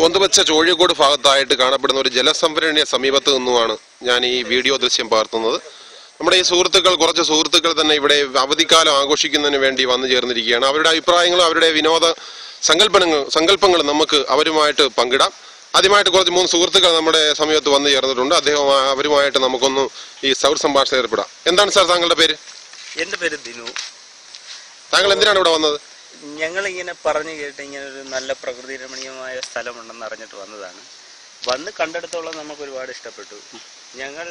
ഓന്തുവച്ച ചോഴിക്കോട് ഭാഗത്തായിട്ട് കാണപ്പെടുന്ന ഒരു ജലസംഭരണിയ സമീപത്ത് നിന്നുമാണ് ഞാൻ ഈ വീഡിയോ ദൃശ്യം പകർത്തുന്നത്. നമ്മുടെ ഈ കുറച്ച് സുഹൃത്തുക്കൾ തന്നെ ഇവിടെ അവധിക്കാലം ആഘോഷിക്കുന്നതിന് വേണ്ടി വന്നു ചേർന്നിരിക്കുകയാണ്. അവരുടെ അഭിപ്രായങ്ങളും അവരുടെ വിനോദ സങ്കല്പങ്ങളും നമുക്ക് അവരുമായിട്ട് പങ്കിടാം. ആദ്യമായിട്ട് കുറച്ച് 3 സുഹൃത്തുക്കൾ നമ്മുടെ സമീപത്ത് വന്നു ചേർന്നിട്ടുണ്ട്. അവരുമായിട്ട് നമുക്കൊന്ന് ഈ സൗഹൃദ സംഭാഷണം ഏർപ്പെടാം. എന്താണ് സാർ താങ്കളുടെ പേര്? എൻ്റെ പേര് ദിനു. താങ്കൾ എന്തിനാണ് ഇവിടെ വന്നത്? ഞങ്ങളിങ്ങനെ പറഞ്ഞു കേട്ട് ഇങ്ങനെ ഒരു നല്ല പ്രകൃതി രമണീയമായ സ്ഥലമുണ്ടെന്ന് അറിഞ്ഞിട്ട് വന്നതാണ്. വന്ന് കണ്ടെടുത്തോളം നമുക്ക് ഒരുപാട് ഇഷ്ടപ്പെട്ടു. ഞങ്ങൾ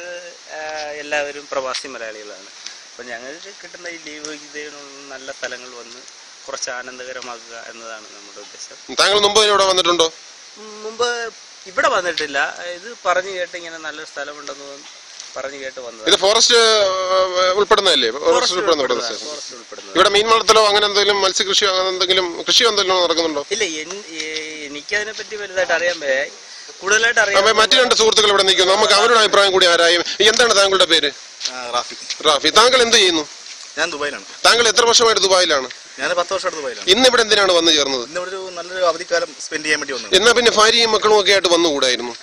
എല്ലാവരും പ്രവാസി മലയാളികളാണ്. അപ്പം ഞങ്ങൾക്ക് കിട്ടുന്ന ഈ ലീവ് ഇതിനുള്ള നല്ല സ്ഥലങ്ങൾ വന്ന് കുറച്ച് ആനന്ദകരമാക്കുക എന്നതാണ് നമ്മുടെ ഉദ്ദേശം. താങ്കൾ മുമ്പ് ഇവിടെ വന്നിട്ടുണ്ടോ? മുമ്പ് ഇവിടെ വന്നിട്ടില്ല. ഇത് പറഞ്ഞു കേട്ട് ഇങ്ങനെ നല്ലൊരു സ്ഥലമുണ്ടെന്ന് പറഞ്ഞു കേട്ട് വന്നത്. ഇത് ഫോറസ്റ്റ് ഉൾപ്പെടുന്നതല്ലേ? ഇവിടെ മീൻ വളർത്തലോ അങ്ങനെ എന്തെങ്കിലും മത്സ്യകൃഷിയോ അങ്ങനെ എന്തെങ്കിലും കൃഷിയോ എന്തെങ്കിലും നടക്കുന്നുണ്ടോ? ഇല്ല, എനിക്കതിനെ പറ്റി വലുതായിട്ട് അറിയാൻ കൂടുതലായിട്ട് അറിയാം. മറ്റു 2 സുഹൃത്തുക്കൾ ഇവിടെ നിൽക്കുന്നു. നമുക്ക് അവരുടെ അഭിപ്രായം കൂടി ആരായും. എന്താണ് താങ്കളുടെ പേര്? റാഫി. താങ്കൾ എന്ത് ചെയ്യുന്നു? ഞാൻ ദുബായിലാണ്. താങ്കൾ എത്ര വർഷമായിട്ട് ദുബായിലാണ്? ഞാൻ 10 വർഷമായിട്ട് ദുബായിലാണ്. ഇന്ന് ഇവിടെ എന്തിനാണ് വന്നു ചേർന്നത്? ഇന്നിവിടെ നല്ലൊരു അവധിക്കാലം സ്പെൻഡ് ചെയ്യാൻ വേണ്ടി വന്നു. എന്നാ പിന്നെ ഭാര്യയും മക്കളും ഒക്കെ ആയിട്ട് വന്നുകൂടായിരുന്നു?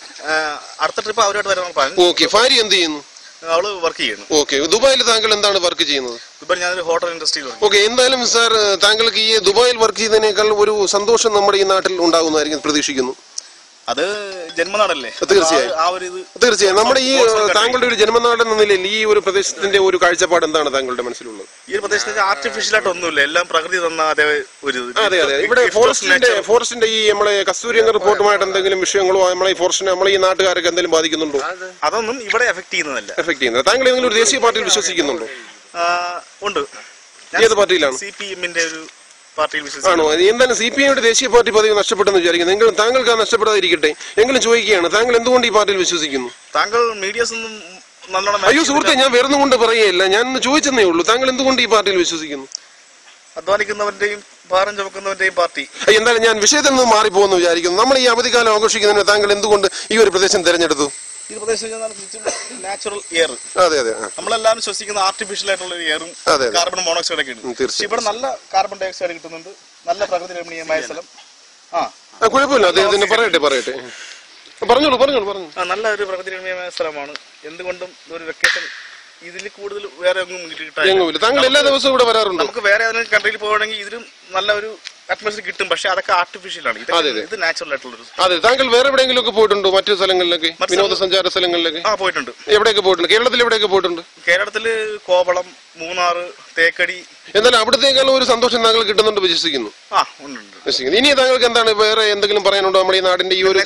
അടുത്ത ട്രിപ്പ് അവരോട് വരാൻ പ്ലാൻ. ഓക്കെ. ഭാര്യ എന്ത് ചെയ്യുന്നു? അവള് വർക്ക് ചെയ്യുന്നു. ഓക്കെ. ദുബായിൽ താങ്കൾ എന്താണ് വർക്ക് ചെയ്യുന്നത്? ദുബായിൽ ഞാനൊരു ഹോട്ടൽ ഇൻഡസ്ട്രിയിൽ. ഓക്കെ. എന്തായാലും സാർ താങ്കൾക്ക് ഈ ദുബായിൽ വർക്ക് ചെയ്യുന്നതിനേക്കാൾ ഒരു സന്തോഷം നമ്മുടെ ഈ നാട്ടിൽ ഉണ്ടാകുന്നതായിരിക്കും പ്രതീക്ഷിക്കുന്നു. അത് ജന്മനാടല്ലേ? തീർച്ചയായും നമ്മുടെ ഈ താങ്കളുടെ ഒരു ജന്മനാടെന്ന നിലയിൽ ഈ ഒരു പ്രദേശത്തിന്റെ ഒരു കാഴ്ചപ്പാട് എന്താണ് താങ്കളുടെ മനസ്സിലുള്ളത്? ഈ ഒരു പ്രദേശത്ത് ആർട്ടിഫിഷ്യൽ ആയിട്ട് ഒന്നുമില്ല, എല്ലാം പ്രകൃതി തന്ന അതേ ഒരു. അതെ. ഇവിടെ ഫോറസ്റ്റിന്റെ ഈ നമ്മളെ കസ്തൂരിരംഗൻ റിപ്പോർട്ടുമായിട്ട് എന്തെങ്കിലും വിഷയങ്ങളോ നമ്മളെ ഈ ഫോറസ്റ്റിനെ നമ്മളെ ഈ നാട്ടുകാരൊക്കെ എന്തെങ്കിലും ബാധിക്കുന്നുണ്ടോ? അതൊന്നും ഇവിടെ എഫക്ട് ചെയ്യുന്നതല്ല. താങ്കൾ ഏതെങ്കിലും ഒരു ദേശീയ പാർട്ടിയിൽ വിശ്വസിക്കുന്നുണ്ടോ? ഉണ്ട്. ഏത് പാർട്ടിയിലാണ്? CPM-ന്റെ ഒരു പാർട്ടിയിൽ ആണോ? എന്താണ് CPI-യുടെ ദേശീയ പാർട്ടി പദവി നഷ്ടപ്പെട്ടെന്ന് വിചാരിക്കുന്നത്? താങ്കൾക്ക് അത് നഷ്ടപ്പെടാതിരിക്കട്ടെ എങ്കിലും ചോദിക്കുകയാണ്, താങ്കൾ എന്തുകൊണ്ട് ഈ പാർട്ടിയിൽ വിശ്വസിക്കുന്നു? താങ്കൾ മീഡിയസ് ഒന്നും നല്ലോണം. അയ്യോ സുഹൃത്തെ, ഞാൻ വേറൊന്നും കൊണ്ട് പറയുകയില്ല, ഞാൻ ചോദിച്ചെന്നേ ഉള്ളൂ. താങ്കൾ എന്തുകൊണ്ട് ഈ പാർട്ടിയിൽ വിശ്വസിക്കുന്നു? അധ്വാനിക്കുന്നവന്റെയും ഭാരം ചുമക്കുന്നവന്റെയും പാർട്ടി. എന്തായാലും ഞാൻ വിഷയത്തിൽ നിന്ന് മാറിപ്പോകുന്നു വിചാരിക്കുന്നു. നമ്മൾ ഈ അവധിക്കാലം ആഘോഷിക്കുന്നതിന് താങ്കൾ എന്തുകൊണ്ട് ഈ ഒരു പ്രദേശം തിരഞ്ഞെടുത്തു? ഈ പ്രദേശം നാച്ചുറൽ എയർ. അതെ. നമ്മളെല്ലാവരും ശ്വസിക്കുന്ന ആർട്ടിഫിഷ്യൽ ആയിട്ടുള്ള എയറും കാർബൺ മോണോക്സൈഡ് ഒക്കെ ഉണ്ട്. ഇവിടെ നല്ല കാർബൺ ഡൈ ഓക്സൈഡ് കിട്ടുന്നുണ്ട്. നല്ല പ്രകൃതി രമണീയമായ സ്ഥലം. കുഴപ്പമില്ല, അദ്ദേഹത്തിന് പറയട്ടെ. പറഞ്ഞോളൂ. നല്ല ഒരു പ്രകൃതി രമണീയമായ സ്ഥലമാണ്. എന്തുകൊണ്ടും ഒരു വെക്കേഷൻ ഇതിൽ കൂടുതൽ വേറെ ഒന്നും കിട്ടില്ല. താങ്കൾ എല്ലാ ദിവസവും ഇവിടെ വരാറുണ്ട്? നമുക്ക് വേറെ ഏതെങ്കിലും കൺട്രിയിൽ പോകണമെങ്കിൽ ഇതിലും നല്ല ഒരു അറ്റ്മോസ്ഫിയർ കിട്ടും. പക്ഷെ അതൊക്കെ ആർട്ടിഫിഷ്യൽ ആണ്. ഇത് നാച്ചുറൽ ആയിട്ടുള്ള. അതെ. താങ്കൾ വേറെ എവിടെയെങ്കിലും ഒക്കെ പോയിട്ടുണ്ടോ? മറ്റു സ്ഥലങ്ങളിലൊക്കെ, വിനോദസഞ്ചാര സ്ഥലങ്ങളിലൊക്കെ? പോയിട്ടുണ്ട്. എവിടെയൊക്കെ പോയിട്ടുണ്ട്? കേരളത്തിൽ എവിടെയൊക്കെ പോയിട്ടുണ്ട്? കേരളത്തില് കോവളം, മൂന്നാർ, തേക്കടി. എന്നാലും അവിടത്തേക്കാളും ഒരു സന്തോഷം താങ്കൾ കിട്ടുന്നുണ്ട് വിശ്വസിക്കുന്നു. ഇനി താങ്കൾക്ക് എന്താണ് വേറെ എന്തെങ്കിലും പറയാനുണ്ടോ? നമ്മുടെ ഈ നാടിന്റെ ഈ ഒരു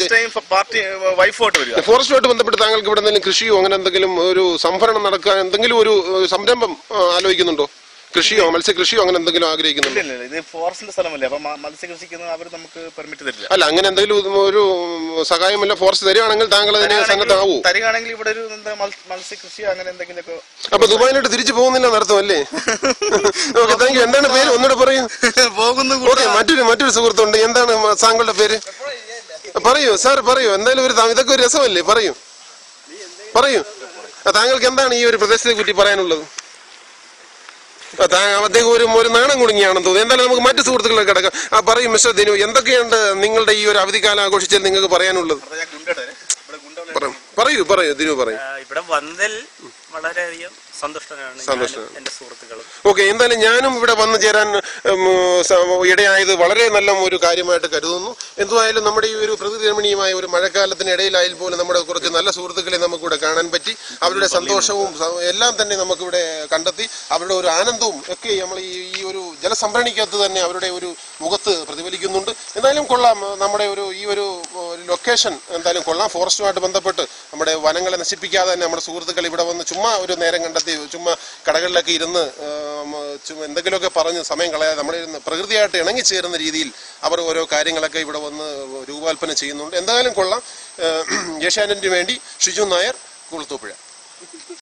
ഫോറസ്റ്റുമായിട്ട് ബന്ധപ്പെട്ട് താങ്കൾക്ക് ഇവിടെ എന്തെങ്കിലും കൃഷിയോ അങ്ങനെ എന്തെങ്കിലും ഒരു സംഭരണം നടക്കാൻ എന്തെങ്കിലും ഒരു സംരംഭം ആലോചിക്കുന്നുണ്ടോ? കൃഷിയോ മത്സ്യകൃഷിയോ അങ്ങനെ എന്തെങ്കിലും ആഗ്രഹിക്കുന്നുണ്ടോ? ഇത് ഫോറസ്റ്റിന്റെ സ്ഥലമല്ലേ, അപ്പൊ മത്സ്യകൃഷിക്ക് അവർ നമുക്ക് പെർമിറ്റ് തരില്ല. അല്ല, അങ്ങനെ എന്തെങ്കിലും ഒരു സഹായമല്ല ഫോറസ്റ്റ് തരികയാണെങ്കിൽ താങ്കൾ അതിനെ സന്നദ്ധമാവൂ? തരികയാണെങ്കിൽ ഇവിടെ ഒരു മത്സ്യകൃഷിയോ അങ്ങനെ എന്തെങ്കിലുമൊക്കെ. അപ്പൊ ദുബായിലോട്ട് തിരിച്ചു പോകുന്നില്ല നടത്തും അല്ലേ? Okay, thank you. എന്താണ് പേര്? ഒന്നുകൂടെ പറയൂ. മറ്റൊരു സുഹൃത്തുണ്ട്. എന്താണ് താങ്കളുടെ പേര്? പറയൂ സാർ, പറയൂ. എന്തായാലും ഇതൊക്കെ ഒരു രസമല്ലേ? പറയൂ. താങ്കൾക്ക് എന്താണ് ഈ ഒരു പ്രദേശത്തെ പറ്റി പറയാനുള്ളത്? അദ്ദേഹം ഒരു നാണം കുടുങ്ങിയാണെന്ന് തോന്നുന്നു. എന്തായാലും നമുക്ക് മറ്റു സുഹൃത്തുക്കളൊക്കെ കിടക്കാം. പറയൂ മിസ്റ്റർ ദിനു, എന്തൊക്കെയുണ്ട് നിങ്ങളുടെ ഈ ഒരു അവധിക്കാലം ആഘോഷിച്ചാൽ നിങ്ങൾക്ക് പറയാനുള്ളത്? പറയൂ ദിനു, പറയൂ. ഇവിടെ വന്നതിൽ വളരെയധികം സന്തോഷമാണ് എന്റെ സുഹൃത്തുക്കളും. ഓക്കെ. എന്തായാലും ഞാനും ഇവിടെ വന്നു ചേരാൻ ഇടയായത് വളരെ നല്ല ഒരു കാര്യമായിട്ട് കരുതുന്നു. എന്തുവായാലും നമ്മുടെ ഈ ഒരു പ്രകൃതി രമണീയമായ ഒരു മഴക്കാലത്തിന് ഇടയിലായാൽ പോലും നമ്മുടെ കുറച്ച് നല്ല സുഹൃത്തുക്കളെ നമുക്കിവിടെ കാണാൻ പറ്റി. അവരുടെ സന്തോഷവും എല്ലാം തന്നെ നമുക്കിവിടെ കണ്ടെത്തി. അവരുടെ ഒരു ആനന്ദവും ഒക്കെ നമ്മൾ ഈ ഒരു ജലസംഭരണിക്കകത്ത് തന്നെ അവരുടെ ഒരു മുഖത്ത് പ്രതിഫലിക്കുന്നുണ്ട്. എന്തായാലും കൊള്ളാം. നമ്മുടെ ഈ ഒരു ലൊക്കേഷൻ എന്തായാലും കൊള്ളാം. ഫോറസ്റ്റുമായിട്ട് ബന്ധപ്പെട്ട് നമ്മുടെ വനങ്ങളെ നശിപ്പിക്കാതെ തന്നെ നമ്മുടെ സുഹൃത്തുക്കൾ ഇവിടെ വന്ന് ചുമ്മാ ഒരു നേരം കണ്ടെത്തി ചുമ്മാ കടകളിലൊക്കെ ഇരുന്ന് എന്തെങ്കിലുമൊക്കെ പറഞ്ഞ് സമയം കളയാതെ നമ്മളിരുന്ന് പ്രകൃതിയായിട്ട് ഇണങ്ങിച്ചേരുന്ന രീതിയിൽ അവർ ഓരോ കാര്യങ്ങളൊക്കെ ഇവിടെ വന്ന് രൂപകൽപ്പന ചെയ്യുന്നുണ്ട്. എന്തായാലും കൊള്ളാം. ഏഷ്യാനെറ്റിന് വേണ്ടി ഷിജു നായർ, കുളത്തൂപ്പുഴ.